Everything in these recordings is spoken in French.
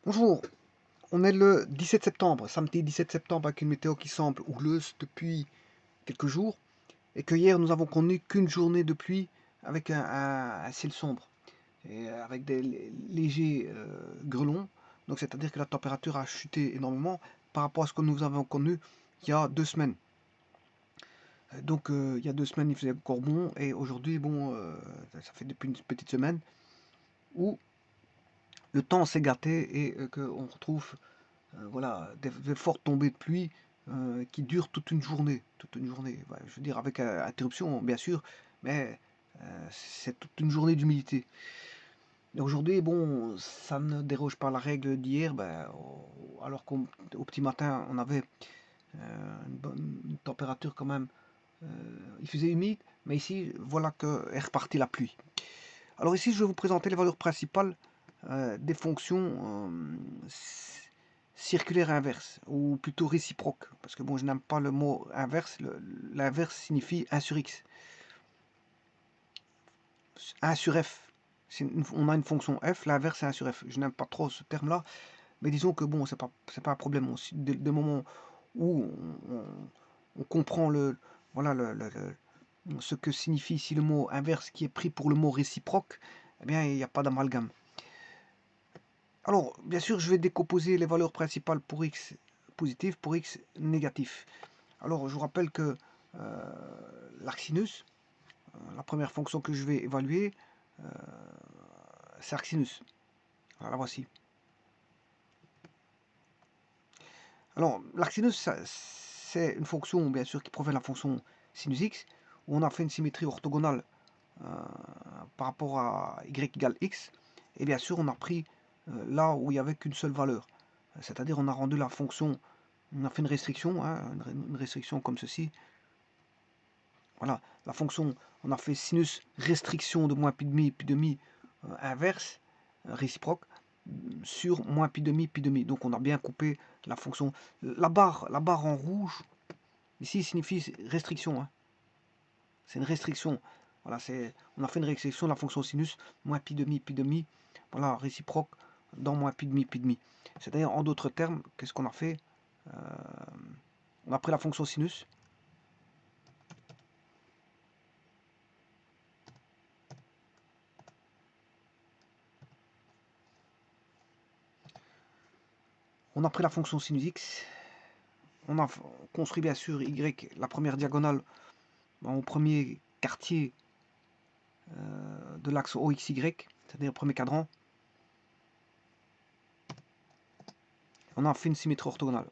Bonjour, on est le 17 septembre, samedi 17 septembre avec une météo qui semble houleuse depuis quelques jours et que hier nous avons connu qu'une journée de pluie avec un ciel sombre et avec des légers grêlons. Donc c'est-à-dire que la température a chuté énormément par rapport à ce que nous avons connu il y a 2 semaines. Donc il y a 2 semaines il faisait encore bon et aujourd'hui bon ça fait depuis une petite semaine où le temps s'est gâté et qu'on retrouve voilà, des fortes tombées de pluie qui durent toute une journée. Toute une journée. Ouais, je veux dire, avec interruption, bien sûr, mais c'est toute une journée d'humidité. Et aujourd'hui, bon, ça ne déroge pas à la règle d'hier, ben, alors qu'au petit matin, on avait une température quand même. Il faisait humide, mais ici, voilà qu'est repartie la pluie. Alors ici, je vais vous présenter les valeurs principales des fonctions circulaires inverses, ou plutôt réciproques, parce que bon, je n'aime pas le mot inverse, l'inverse signifie 1 sur x. 1 sur f, on a une fonction f, l'inverse c'est 1 sur f. Je n'aime pas trop ce terme-là, mais disons que bon, c'est pas un problème. Dès moment où on comprend voilà, ce que signifie ici le mot inverse qui est pris pour le mot réciproque, eh bien, il n'y a pas d'amalgame. Alors, bien sûr, je vais décomposer les valeurs principales pour x positif, pour x négatif. Alors, je vous rappelle que l'arcsinus, la première fonction que je vais évaluer, c'est arcsinus. Alors, la voici. Alors, l'arcsinus, c'est une fonction, bien sûr, qui provient de la fonction sinus x, où on a fait une symétrie orthogonale par rapport à y égale x. Et bien sûr, on a pris là où il n'y avait qu'une seule valeur. C'est-à-dire, on a rendu la fonction, on a fait une restriction, hein, une restriction comme ceci. Voilà, la fonction, on a fait sinus restriction de moins pi demi, inverse, réciproque, sur moins pi demi. Donc on a bien coupé la fonction. La barre en rouge, ici, signifie restriction. Hein. C'est une restriction. Voilà, on a fait une restriction de la fonction sinus, moins pi demi. Voilà, réciproque dans moins pi demi. C'est-à-dire, en d'autres termes, qu'est-ce qu'on a fait On a pris la fonction sinus. On a pris la fonction sinus x. On a construit bien sûr y, la première diagonale au premier quartier de l'axe OXY, c'est-à-dire au premier cadran. On a fait une symétrie orthogonale.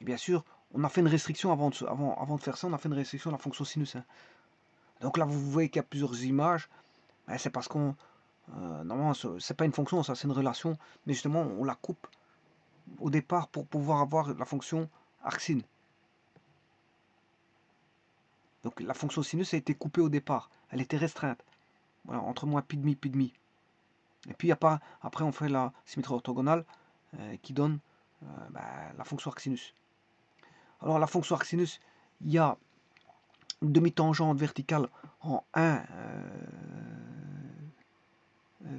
Et bien sûr, on a fait une restriction avant de faire ça, on a fait une restriction de la fonction sinus. Hein. Donc là, vous voyez qu'il y a plusieurs images. Ben, c'est parce qu'on... normalement, c'est pas une fonction, ça c'est une relation. Mais justement, on la coupe au départ pour pouvoir avoir la fonction arcsine. Donc la fonction sinus a été coupée au départ. Elle était restreinte. Voilà, entre moins pi demi. Et puis après on fait la symétrie orthogonale qui donne la fonction arcsinus. Alors la fonction arcsinus, il y a une demi-tangente verticale en 1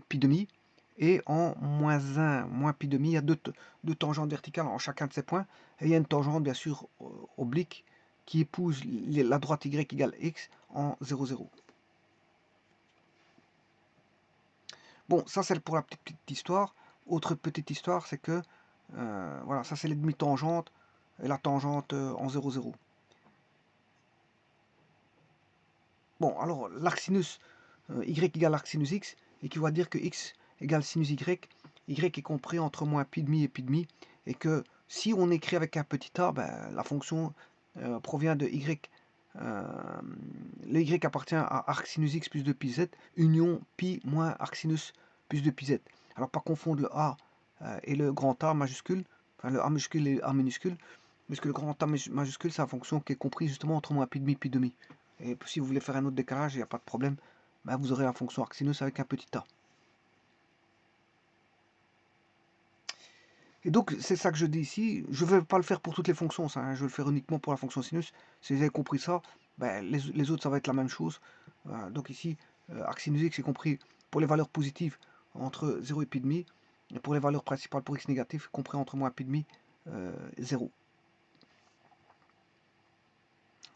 pi demi et en moins 1, moins pi demi, il y a deux tangentes verticales en chacun de ces points. Et il y a une tangente bien sûr oblique qui épouse la droite y égale x en 0, 0. Bon, ça c'est pour la petite histoire. Autre petite histoire, c'est que voilà, ça c'est les demi-tangentes et la tangente en 0, 0. Bon, alors l'arcsinus y égale arcsinus x, et qui va dire que x égale sinus y est compris entre moins pi demi et pi demi, et que si on écrit avec un petit a, ben, la fonction provient de y. Le y appartient à arcsinus x plus 2 pi z, union pi moins arcsinus plus 2 pi z. Alors pas confondre le a et le grand A majuscule, enfin le a majuscule et le a minuscule, puisque le grand A majuscule c'est la fonction qui est comprise justement entre moins pi demi. Et si vous voulez faire un autre décalage, il n'y a pas de problème, ben vous aurez la fonction arcsinus avec un petit a. Et donc c'est ça que je dis ici, je ne vais pas le faire pour toutes les fonctions, ça, hein. Je vais le faire uniquement pour la fonction sinus. Si vous avez compris ça, ben, les autres ça va être la même chose. Donc ici, arc sinus x est compris pour les valeurs positives entre 0 et pi demi, et pour les valeurs principales pour x négatif, compris entre moins pi demi, 0.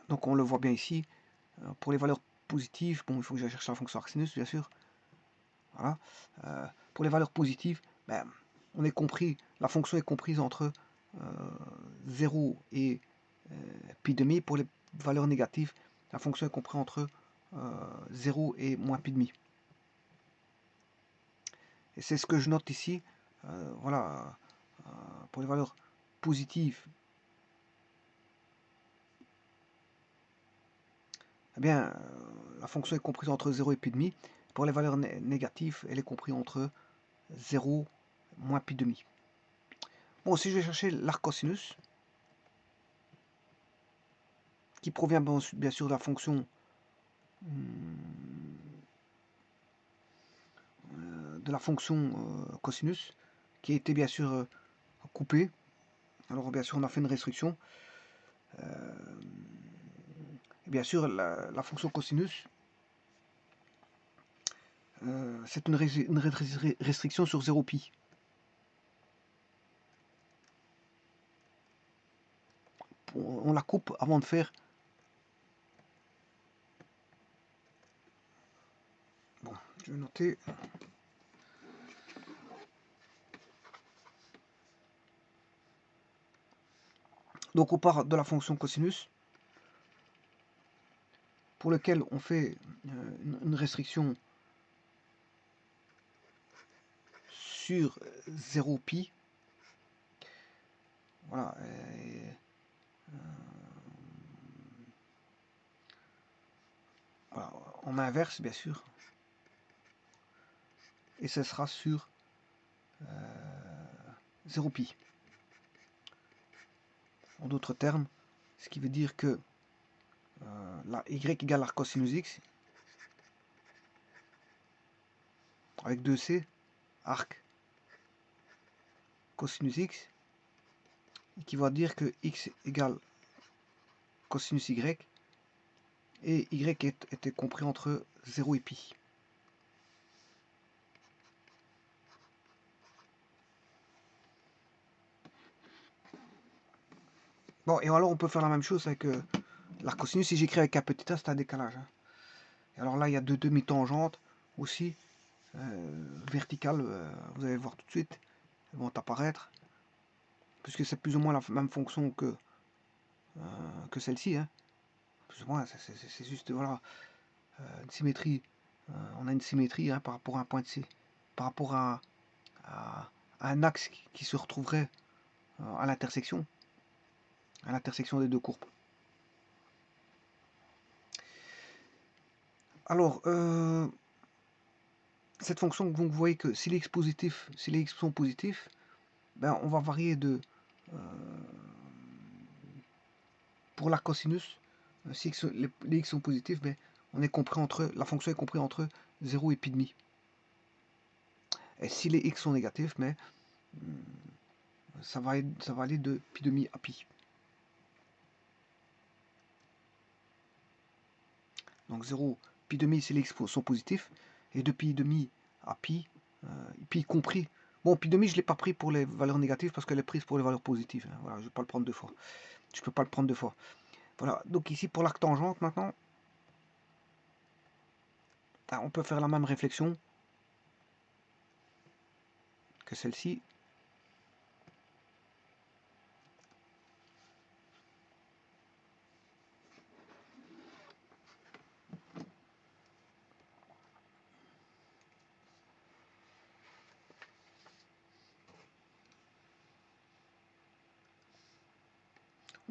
Donc on le voit bien ici. Pour les valeurs positives, bon, il faut que j'aille chercher la fonction arc sinus, bien sûr. Voilà. Pour les valeurs positives, ben, on est compris, la fonction est comprise entre 0 et pi demi. Pour les valeurs négatives, la fonction est comprise entre 0 et moins pi demi. Et c'est ce que je note ici. Voilà. Pour les valeurs positives, eh bien, la fonction est comprise entre 0 et pi demi. Pour les valeurs négatives, elle est comprise entre 0 moins pi demi. Bon, si je vais chercher l'arc cosinus, qui provient bien sûr de la fonction cosinus, qui a été bien sûr coupée. Alors bien sûr on a fait une restriction. Et bien sûr la fonction cosinus, c'est une restriction sur 0 pi. On la coupe avant de faire. Bon, je vais noter. Donc on part de la fonction cosinus, pour lequel on fait une restriction sur 0 pi. Voilà. Voilà, en inverse bien sûr. Et ce sera sur 0 pi. En d'autres termes, ce qui veut dire que la y égale arc cosinus x avec 2c, arc cosinus x, qui va dire que x égale cosinus y, et y était compris entre 0 et pi. Bon, et alors on peut faire la même chose avec l'arc cosinus. Si j'écris avec un petit a, c'est un décalage. Hein. Et alors là, il y a deux demi-tangentes aussi, verticales, vous allez voir tout de suite, elles vont apparaître, puisque c'est plus ou moins la même fonction que celle-ci. Hein. Plus ou moins, c'est juste, voilà, une symétrie. On a une symétrie hein, par rapport à un point de C, par rapport à un axe qui se retrouverait à l'intersection des deux courbes. Alors, cette fonction, donc, vous voyez que si les x positifs, si les x sont positifs, ben, on va varier de pour l'arc cosinus, si les x sont positifs, ben, on est compris entre, la fonction est comprise entre 0 et pi demi. Et si les x sont négatifs, mais ça va aller de pi demi à pi. Donc 0, pi demi si les x sont positifs, et de pi demi à pi, pi compris. Bon, pi demi, je ne l'ai pas pris pour les valeurs négatives parce qu'elle est prise pour les valeurs positives. Hein. Voilà, je ne vais pas le prendre deux fois. Je ne peux pas le prendre deux fois. Voilà, donc ici pour l'arc tangente maintenant, on peut faire la même réflexion que celle-ci.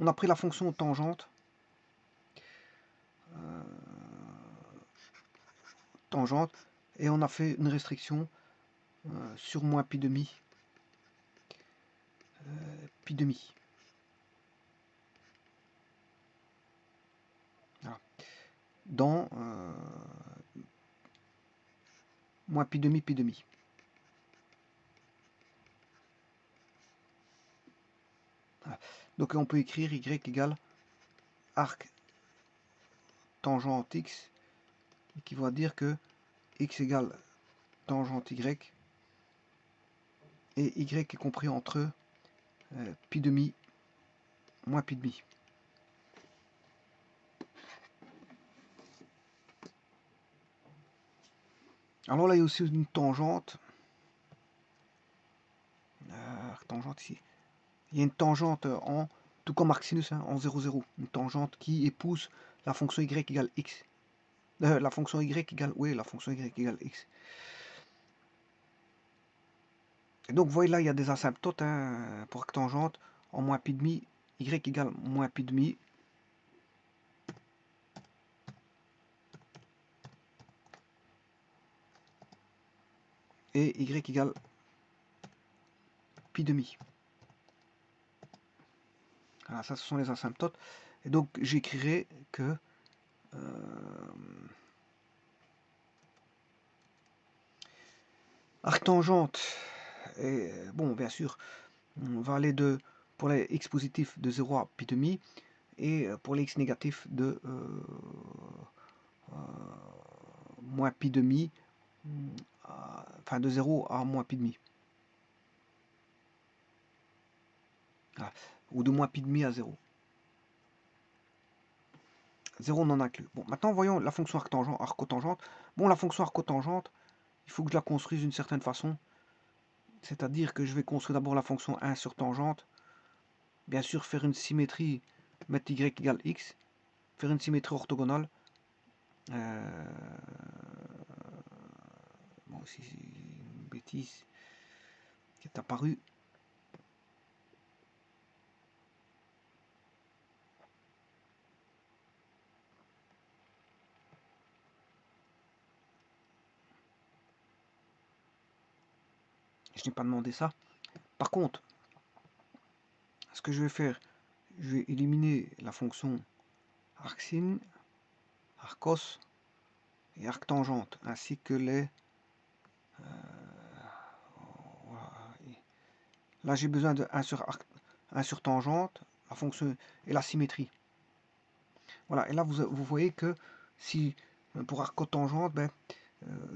On a pris la fonction tangente. Et on a fait une restriction sur moins pi demi. Pi demi. Voilà. Dans moins pi demi, pi demi. Voilà. Donc on peut écrire y égale arc tangente x, qui va dire que x égale tangente y, et y est compris entre pi demi moins pi demi. Alors là, il y a aussi une tangente. Tangente ici. Il y a une tangente en, tout comme arc sinus, hein, en 0, 0. Une tangente qui épouse la fonction y égale x. La fonction y égale, oui, la fonction y égale x. Et donc, vous voyez là, il y a des asymptotes hein, pour arc tangente en moins pi demi, y égale moins pi demi. Et y égale pi demi. Voilà, ça ce sont les asymptotes. Et donc j'écrirai que arctangente, et bon bien sûr, on va aller pour les x positifs de 0 à pi demi, et pour les x négatifs de moins pi demi, enfin de 0 à moins pi demi. Voilà. Ou de moins pi demi à 0. 0 non inclus. Bon, maintenant voyons la fonction arcotangente. Bon, la fonction arcotangente, il faut que je la construise d'une certaine façon. C'est-à-dire que je vais construire d'abord la fonction 1 sur tangente. Bien sûr, faire une symétrie, mettre y égale x. Faire une symétrie orthogonale. Bon, si c'est une bêtise qui est apparue. Je n'ai pas demandé ça. Par contre, ce que je vais faire, je vais éliminer la fonction arcsin, arcos et arctangente, ainsi que les... voilà. Là, j'ai besoin de 1 sur tangente, la fonction et la symétrie. Voilà, et là, vous voyez que si, pour arcotangente, ben,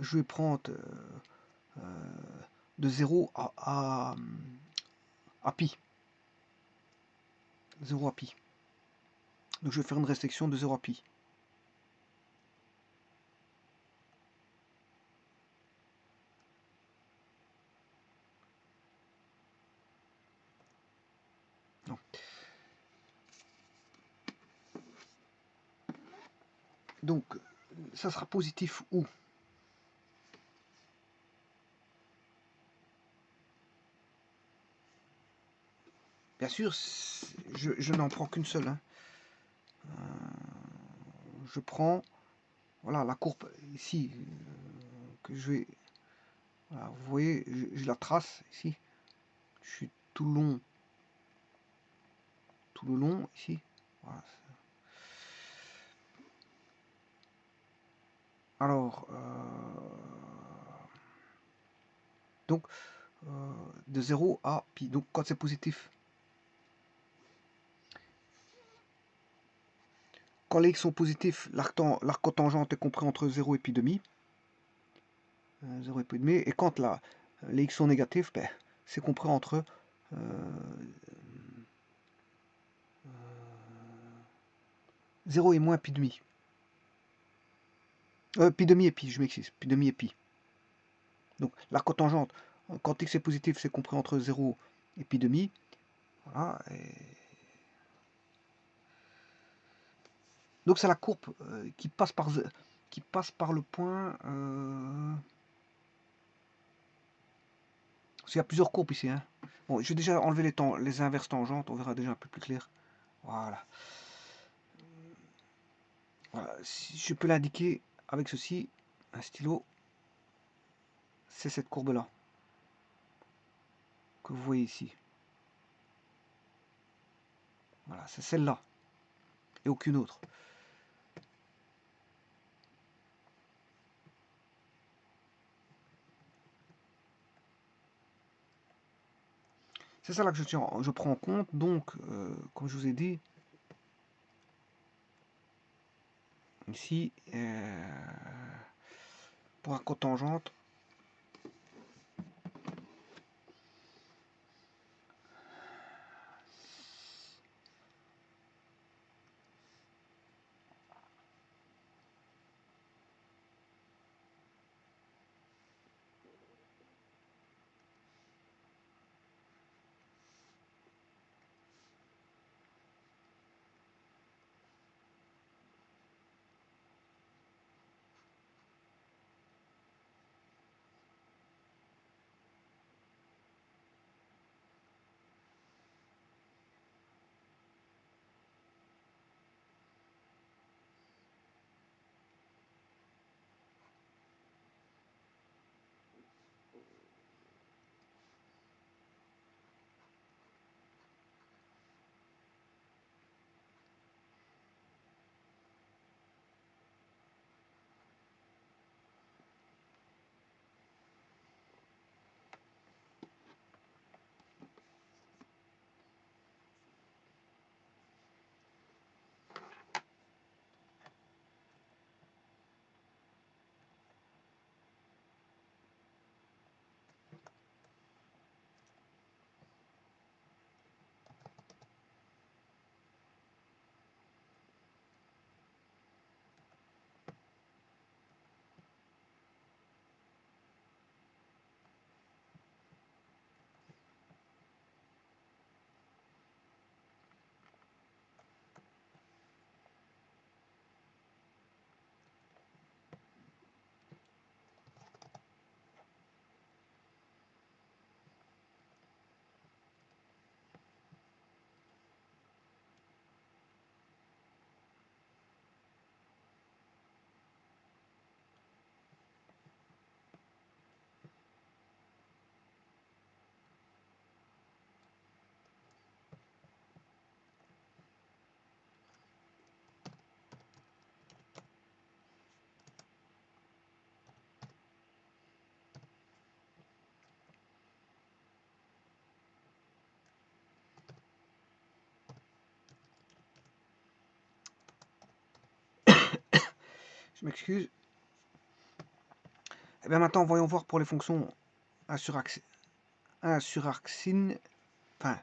je vais prendre de 0 à pi. 0 à pi. Donc je vais faire une restriction de 0 à pi. Non. Donc, ça sera positif où? Bien sûr, je n'en prends qu'une seule. Hein. Je prends, voilà, la courbe ici, que je vais... Voilà, vous voyez, je la trace ici. Je suis tout le long ici. Voilà. Alors, donc, de 0 à pi. Donc, quand c'est positif, quand les x sont positifs, l'arcotangente est compris entre 0 et pi demi. 0 et pi demi. Et quand les x sont négatifs, ben, c'est compris entre 0 et moins pi demi. Pi demi et pi, je m'excuse. Pi demi et pi. Donc l'arcotangente, quand x est positif, c'est compris entre 0 et pi demi. Voilà. Donc c'est la courbe qui passe par le point... Il y a plusieurs courbes ici. Hein. Bon, je vais déjà enlever les inverses tangentes, on verra déjà un peu plus clair. Voilà. Voilà. Si je peux l'indiquer avec ceci, un stylo, c'est cette courbe-là que vous voyez ici. Voilà, c'est celle-là et aucune autre. C'est ça là que je prends en compte. Donc, comme je vous ai dit, ici, pour un cotangente. Je m'excuse. Et bien maintenant, voyons voir pour les fonctions 1 sur arcsine. Enfin,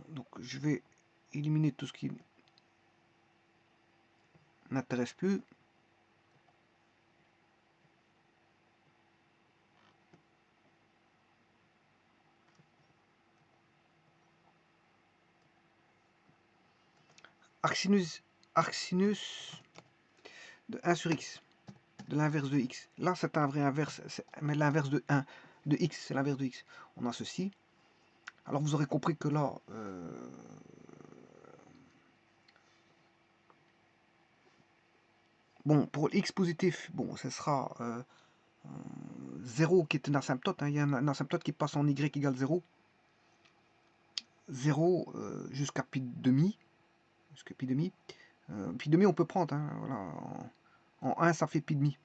donc je vais éliminer tout ce qui n'intéresse plus. Arcsinus de 1 sur x, de l'inverse de x. Là, c'est un vrai inverse, mais l'inverse de 1, de x, c'est l'inverse de x. On a ceci. Alors, vous aurez compris que là, bon, pour x positif, bon, ce sera 0 qui est une asymptote. Hein. Il y a une asymptote qui passe en y égale 0. 0 jusqu'à pi demi. Jusqu'à pi demi. Pi demi, on peut prendre. Hein, voilà. En 1, ça fait pi demi.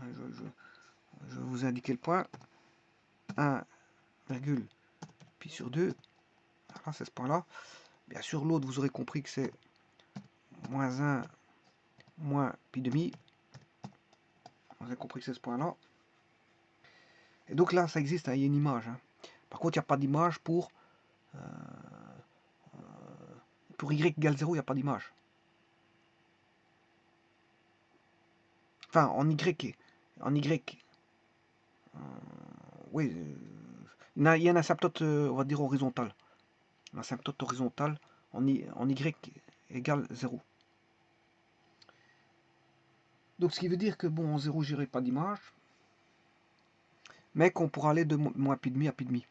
Je vais vous indiquer le point. 1, pi sur 2. Voilà, c'est ce point-là. Bien sûr, l'autre, vous aurez compris que c'est moins 1, moins pi demi. Vous avez compris que c'est ce point-là. Et donc là, ça existe, hein, il y a une image. Hein. Par contre, il n'y a pas d'image pour y égale 0, il n'y a pas d'image. Enfin, en y, oui, il y a une asymptote, on va dire horizontale. Une asymptote horizontale en y égale 0. Donc, ce qui veut dire que, bon, en 0, j'irai pas d'image, mais qu'on pourra aller de moins pi demi à pi demi.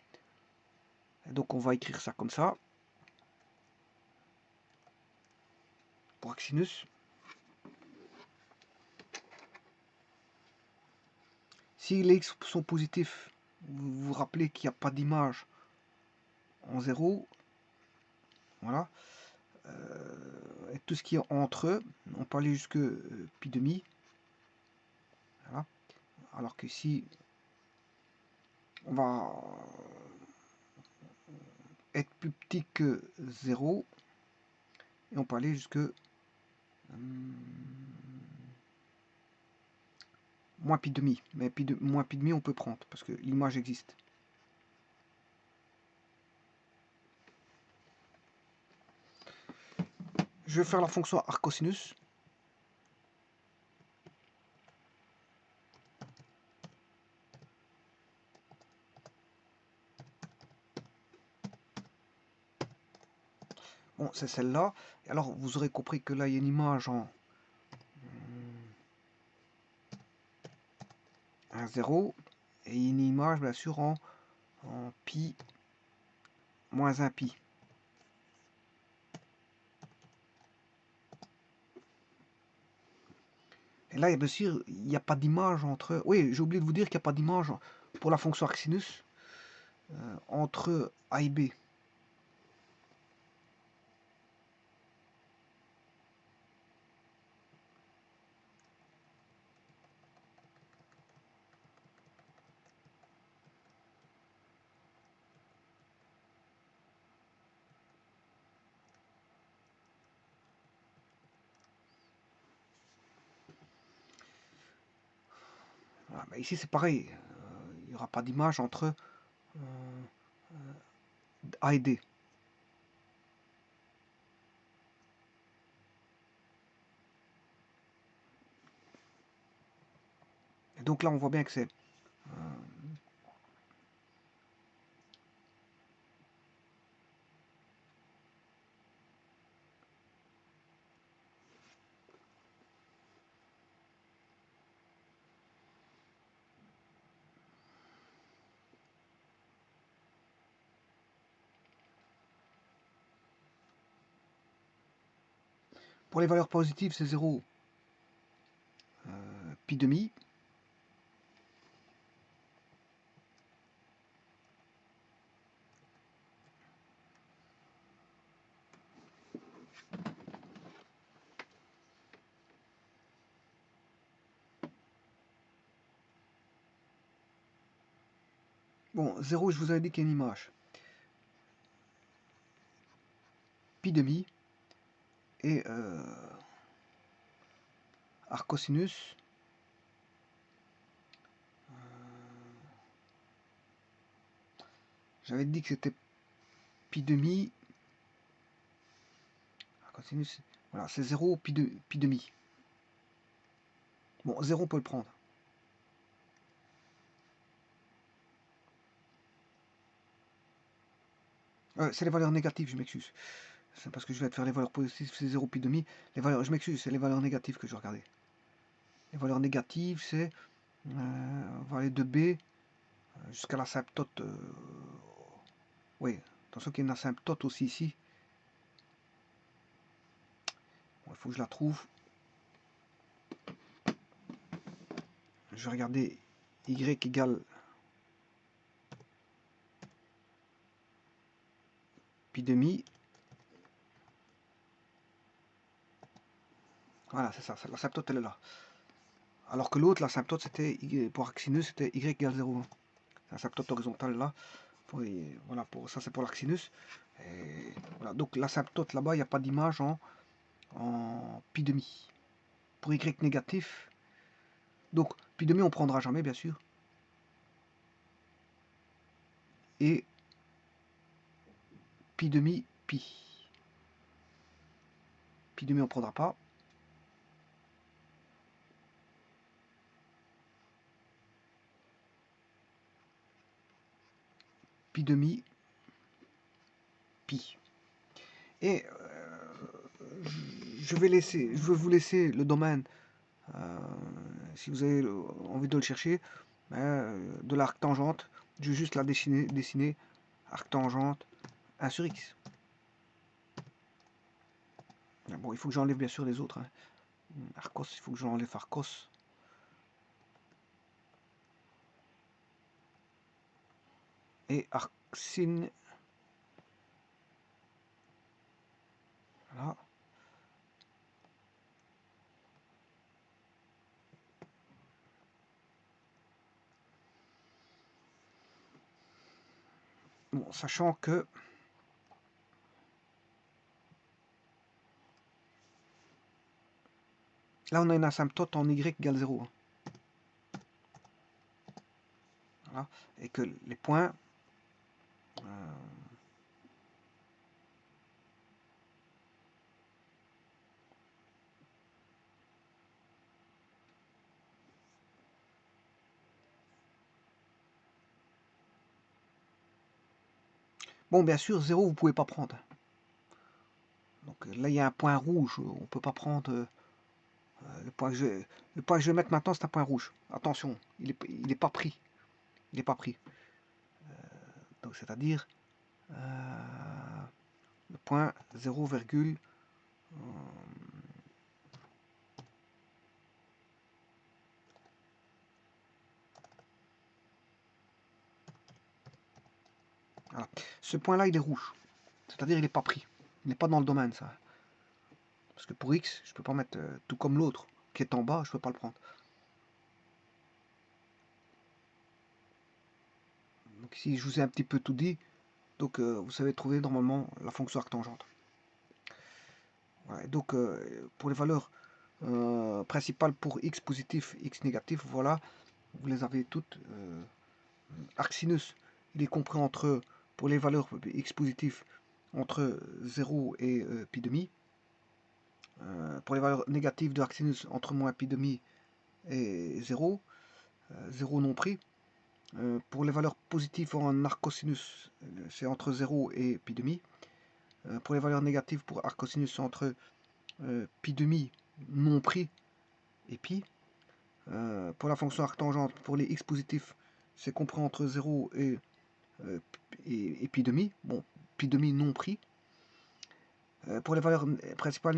Et donc, on va écrire ça comme ça. Pour arcsinus. Si les x sont positifs, vous vous rappelez qu'il n'y a pas d'image en 0. Voilà. Et tout ce qui est entre eux, on peut aller jusque pi demi. Voilà. Alors que si on va être plus petit que 0, et on peut aller jusque moins pi demi. Mais moins pi demi, on peut prendre, parce que l'image existe. Je vais faire la fonction arc-cosinus. Bon, c'est celle-là. Alors, vous aurez compris que là, il y a une image en 0 et une image, bien sûr, en pi moins 1 pi. Et là, bien sûr, il n'y a pas d'image entre... Oui, j'ai oublié de vous dire qu'il n'y a pas d'image pour la fonction arcsinus entre A et B. Voilà, mais ici, c'est pareil. Il n'y aura pas d'image entre A et D. Et donc là, on voit bien que c'est... Pour les valeurs positives, c'est 0 pi demi. Bon, 0, je vous avais dit qu'il y a une image. Pi demi et arc-cosinus. J'avais dit que c'était pi demi. Arc-cosinus, voilà, c'est 0 pi demi. Bon, 0, on peut le prendre. C'est les valeurs négatives, je m'excuse. C'est parce que je vais te faire les valeurs positives, c'est 0 pi demi. Les valeurs, je m'excuse, c'est les valeurs négatives que je regardais. Les valeurs négatives, c'est on va aller de B jusqu'à l'asymptote. Oui, attention qu'il y a une asymptote aussi ici. Bon, il faut que je la trouve. Je vais regarder y égale pi demi. Voilà, c'est ça, l'asymptote elle est là. Alors que l'autre, l'asymptote, c'était pour arcsinus, c'était y égale 0. L'asymptote horizontale là. Voilà, ça c'est pour l'arcsinus. Voilà, donc l'asymptote là-bas, il n'y a pas d'image en pi demi. Pour y négatif, donc pi demi on prendra jamais bien sûr. Et pi demi pi. Pi demi on prendra pas. Pi demi pi. Et je vais vous laisser le domaine si vous avez envie de le chercher, de l'arc tangente. Je vais juste la dessiner arc tangente 1 sur x. Bon, il faut que j'enlève bien sûr les autres. Hein. Arcos, il faut que j'enlève Arcos. Et arcsin. Voilà. Bon, sachant que là on a une asymptote en y égale 0. Voilà. Et que les points... Bon, bien sûr, 0, vous ne pouvez pas prendre. Donc là, il y a un point rouge. On ne peut pas prendre... le point que je vais mettre maintenant, c'est un point rouge. Attention, il est pas pris. Il n'est pas pris. Donc, c'est-à-dire le point 0, voilà. Ce point-là, il est rouge. C'est-à-dire il n'est pas pris. Il n'est pas dans le domaine, ça. Parce que pour X, je ne peux pas mettre tout comme l'autre qui est en bas, je ne peux pas le prendre. Donc ici, je vous ai un petit peu tout dit. Donc vous savez trouver normalement la fonction arctangente. Voilà. Donc pour les valeurs principales pour x positif, x négatif, voilà, vous les avez toutes. Arc sinus, il est compris entre, pour les valeurs x positif, entre 0 et pi demi. Pour les valeurs négatives de arc sinus, entre moins pi demi et 0, 0 non pris. Pour les valeurs positives en arc cosinus, c'est entre 0 et pi demi. Pour les valeurs négatives pour arc cosinus, c'est entre pi demi non pris et pi. Pour la fonction arctangente, pour les x positifs, c'est compris entre 0 et pi demi. Bon, pi demi non pris. Pour les valeurs principales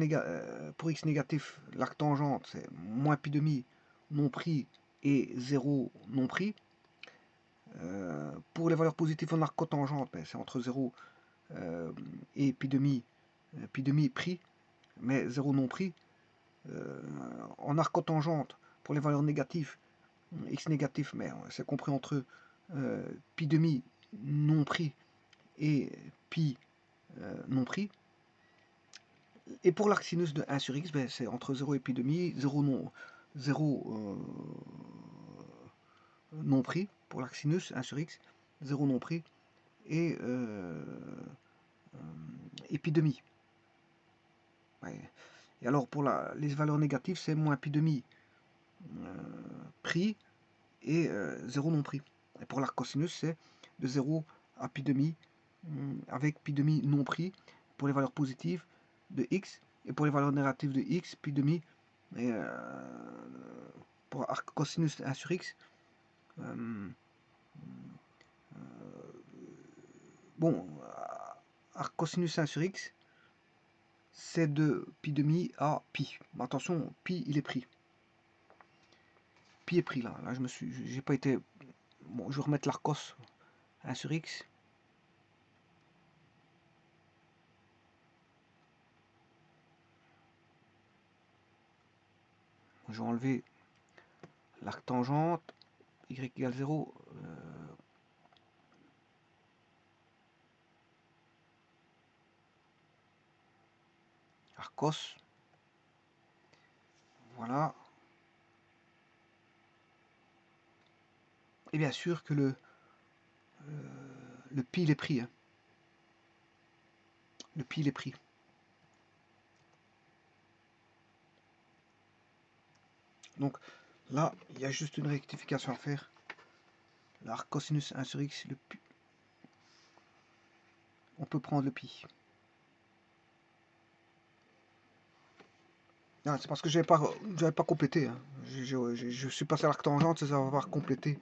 pour x négatif, l'arctangente, c'est moins pi demi non pris et 0 non pris. Pour les valeurs positives en arc cotangente, ben, c'est entre 0 et pi demi pris, mais 0 non pris. En arc cotangente, pour les valeurs négatives, x négatif, mais c'est compris entre pi demi non pris et pi non pris. Et pour l'arc sinus de 1 sur x, ben, c'est entre 0 et pi demi, 0 non pris pour l'arc sinus 1 sur x, 0 non pris et pi demi. Ouais. Et alors pour les valeurs négatives, c'est moins pi demi pris et 0 non pris. Et pour l'arc cosinus, c'est de 0 à pi demi avec pi demi non pris pour les valeurs positives de x et pour les valeurs négatives de x, pi demi et pour arc cosinus 1 sur x. Bon, arc cosinus 1 sur x, c'est de pi demi à pi. Mais attention, pi il est pris. Pi est pris là. Là j'ai pas été. Bon, je vais remettre l'arcos 1 sur x. Je vais enlever l'arc tangente, y égale 0. Arcos. Voilà. Et bien sûr que le pi il est pris. Hein. Le pi il est pris. Donc là, il y a juste une rectification à faire. L'arc cosinus 1 sur x, le pi. On peut prendre le pi. Non, c'est parce que j'avais pas complété. Hein. Je suis passé à l'arc tangente sans avoir complété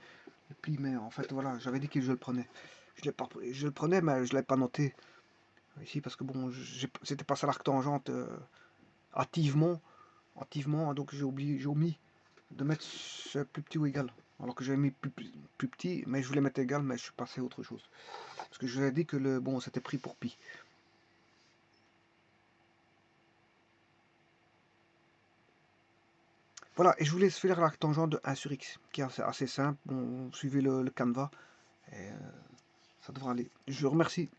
le pi, mais en fait voilà, j'avais dit que je le prenais. Je le prenais, mais je l'avais pas noté ici parce que bon, c'était passé à l'arc tangente hâtivement, donc j'ai omis de mettre ce plus petit ou égal. Alors que j'avais mis plus petit, mais je voulais mettre égal, mais je suis passé à autre chose. Parce que je vous ai dit que bon, c'était pris pour pi. Voilà, et je vous laisse faire l'arc tangente de 1 sur x, qui est assez simple. Bon, suivez le canevas, et ça devra aller. Je vous remercie.